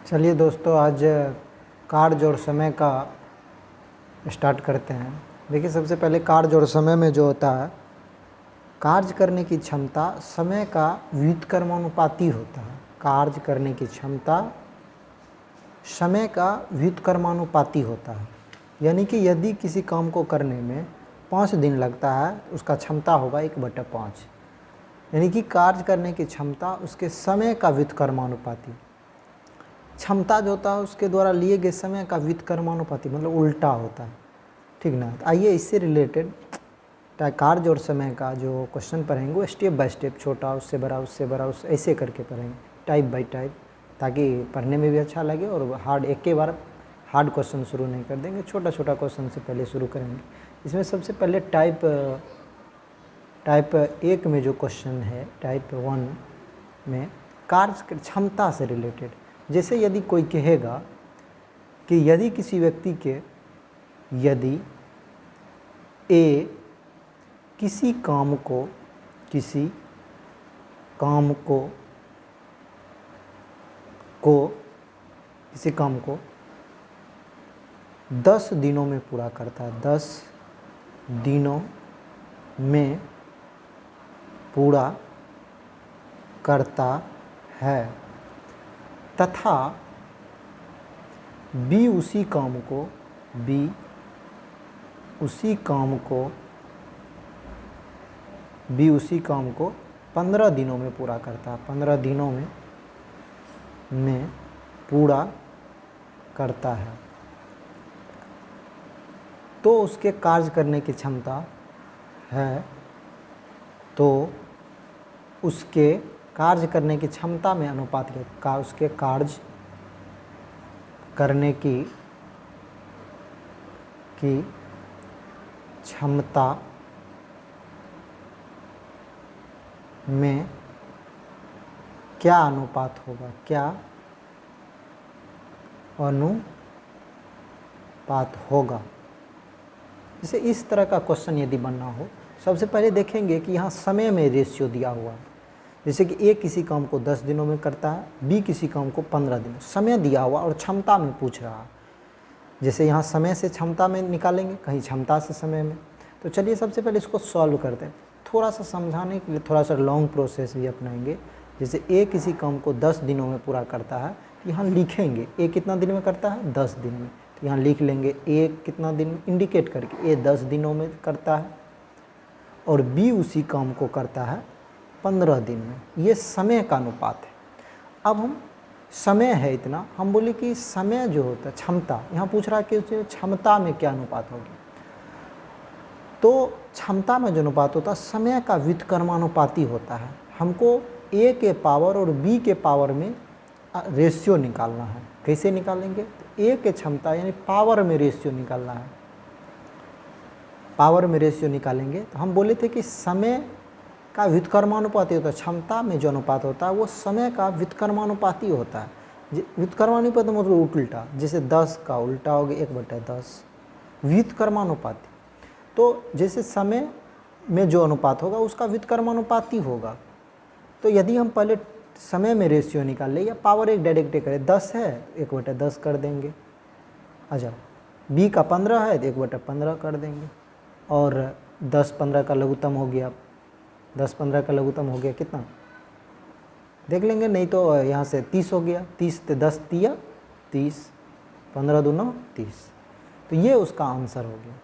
चलिए दोस्तों, आज कार्य और समय का स्टार्ट करते हैं। देखिए, सबसे पहले कार्य और समय में जो होता है, कार्य करने की क्षमता समय का व्युत्क्रमानुपाती होता है। कार्य करने की क्षमता समय का व्युत्क्रमानुपाती होता है। यानी कि यदि किसी काम को करने में 5 दिन लगता है, उसका क्षमता होगा 1/5। यानी कि कार्य करने की क्षमता उसके समय का व्युत्क्रमानुपाती। क्षमता जो होता है उसके द्वारा लिए गए समय का व्युत्क्रमानुपाती, मतलब उल्टा होता है। ठीक ना। तो आइए इससे रिलेटेड कार्य और समय का जो क्वेश्चन पढ़ेंगे वो स्टेप बाय स्टेप, छोटा उससे बड़ा उससे बड़ा उस ऐसे करके पढ़ेंगे, टाइप बाय टाइप, ताकि पढ़ने में भी अच्छा लगे। और हार्ड एक के बार हार्ड क्वेश्चन शुरू नहीं कर देंगे, छोटा छोटा क्वेश्चन से पहले शुरू करेंगे। इसमें सबसे पहले टाइप 1 में जो क्वेश्चन है, टाइप 1 में कार्य क्षमता से रिलेटेड, जैसे यदि कोई कहेगा कि यदि किसी व्यक्ति के यदि ए किसी काम को 10 दिनों में पूरा करता है, 10 दिनों में पूरा करता है, तथा बी उसी काम को 15 दिनों में पूरा करता है, 15 दिनों में पूरा करता है, तो उसके कार्य करने की क्षमता है। तो उसके कार्य करने की क्षमता में अनुपात के उसके कार्य करने की क्षमता में क्या अनुपात होगा, क्या अनुपात होगा। जैसे इस तरह का क्वेश्चन यदि बनना हो, सबसे पहले देखेंगे कि यहाँ समय में रेशियो दिया हुआ है। जैसे कि ए किसी काम को 10 दिनों में करता है, बी किसी काम को 15 दिनों, समय दिया हुआ और क्षमता में पूछ रहा है। जैसे यहाँ समय से क्षमता में निकालेंगे, कहीं क्षमता से समय में। तो चलिए सबसे पहले इसको सॉल्व करते हैं। थोड़ा सा समझाने के लिए थोड़ा सा लॉन्ग प्रोसेस भी अपनाएंगे। जैसे ए किसी काम को 10 दिनों में पूरा करता है, यहाँ लिखेंगे ए कितना दिन में करता है, 10 दिन में। तो यहाँ लिख लेंगे ए कितना दिन में, इंडिकेट करके ए 10 दिनों में करता है, और बी उसी काम को करता है 15 दिन में। ये समय का अनुपात है। अब हम समय है इतना, हम बोले कि समय जो होता है क्षमता, यहाँ पूछ रहा है कि उसे क्षमता में क्या अनुपात होगी। तो क्षमता में जो अनुपात होता है समय का व्युत्क्रमानुपाती होता है। हमको ए के पावर और बी के पावर में रेशियो निकालना है। कैसे निकालेंगे, तो ए के क्षमता यानी पावर में रेशियो निकालना है। पावर में रेशियो निकालेंगे तो हम बोले थे कि समय का व्युत्क्रमानुपाती होता है, क्षमता में जो अनुपात होता है वो समय का व्युत्क्रमानुपाती होता है। व्युत्क्रमानुपाती मतलब उल्टा, जैसे 10 का उल्टा हो गया 1/10, व्युत्क्रमानुपाती। तो जैसे समय में जो अनुपात होगा उसका व्युत्क्रमानुपाती होगा। तो यदि हम पहले समय में रेशियो निकाल ले या पावर एक डायरेक्ट करें, 10 है 1/10 कर देंगे। अच्छा, बी का 15 है तो 1/15 कर देंगे। और 10-15 का लघुत्तम हो गया, 10-15 का लघुत्तम हो गया कितना देख लेंगे, नहीं तो यहाँ से 30 हो गया, 30 से 10 तिया 30, 15 दूना 30। तो ये उसका आंसर हो गया।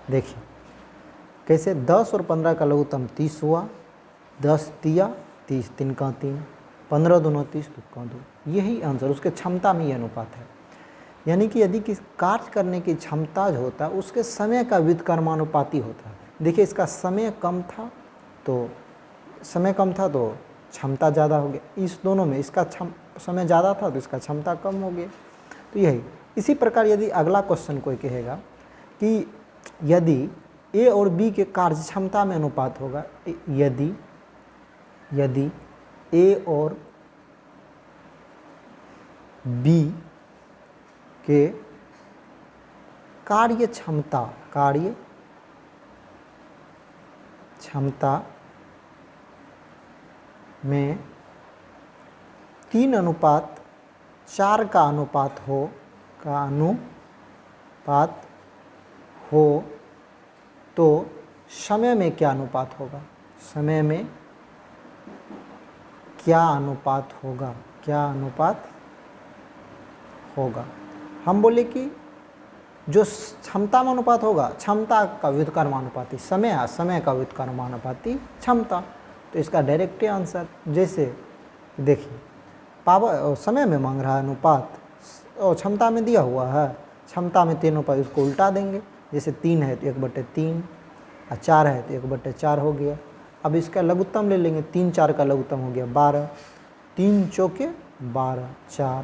देखिए कैसे, 10 और 15 का लघुत्तम 30 हुआ, 10 तिया 30, 3 का 3, 15 दूना 30, 2 का 2। यही आंसर, उसके क्षमता में ये अनुपात है। यानी कि यदि किस कार्य करने की क्षमता जो होता है उसके समय का व्युत्क्रमानुपाती होता है। देखिए इसका समय कम था तो क्षमता ज़्यादा हो गया, इस दोनों में इसका समय ज़्यादा था तो इसका क्षमता कम हो गया। तो यही, इसी प्रकार यदि अगला क्वेश्चन कोई कहेगा कि यदि ए और बी के कार्य क्षमता में अनुपात होगा, यदि ए और बी के कार्य क्षमता में 3:4 4 का अनुपात हो तो समय में क्या अनुपात होगा? समय में क्या अनुपात होगा? क्या अनुपात होगा? हम बोले कि जो क्षमता में अनुपात होगा, क्षमता का व्युत्क्रमानुपाती समय है, समय का व्युत्क्रमानुपाती क्षमता। तो इसका डायरेक्ट आंसर, जैसे देखिए पावर समय में मांग रहा है अनुपात और क्षमता में दिया हुआ है, क्षमता में 3 अनुपात, इसको उल्टा देंगे। जैसे 3 है तो 1/3 और 4 है तो 1/4 हो गया। अब इसका लघुत्तम ले लेंगे, 3 4 का लघुत्तम हो गया 12, 3 चौके 12, 4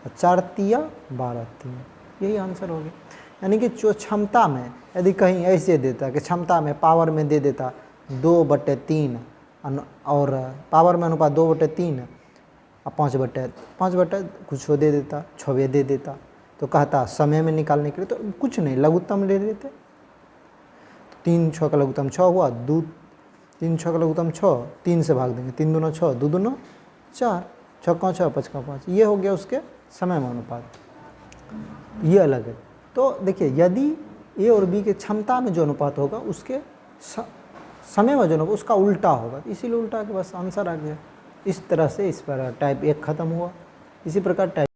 और 4 तिया 12, 3, यही आंसर हो गया। यानी कि जो क्षमता में यदि कहीं ऐसे देता कि क्षमता में पावर में दे देता 2/3 और पावर में अनुपात 2/3 और 5/5 कुछ दे देता, 6 दे देता, तो कहता समय में निकालने के लिए तो कुछ नहीं, लघुत्तम ले लेते। 3 6 का लघुत्तम 6 हुआ, 3 6 का लघुत्तम 6, 3 से भाग देंगे, 3 दूना 6, 2 दूना 4, 6 का 6, 5 का 5, ये हो गया उसके समय में अनुपात, ये अलग है। तो देखिए यदि ए और बी के क्षमता में जो अनुपात होगा उसके समय में जो अनुपात उसका उल्टा होगा, इसीलिए उल्टा के बस आंसर आ गया। इस तरह से इस पर टाइप 1 खत्म हुआ। इसी प्रकार टाइप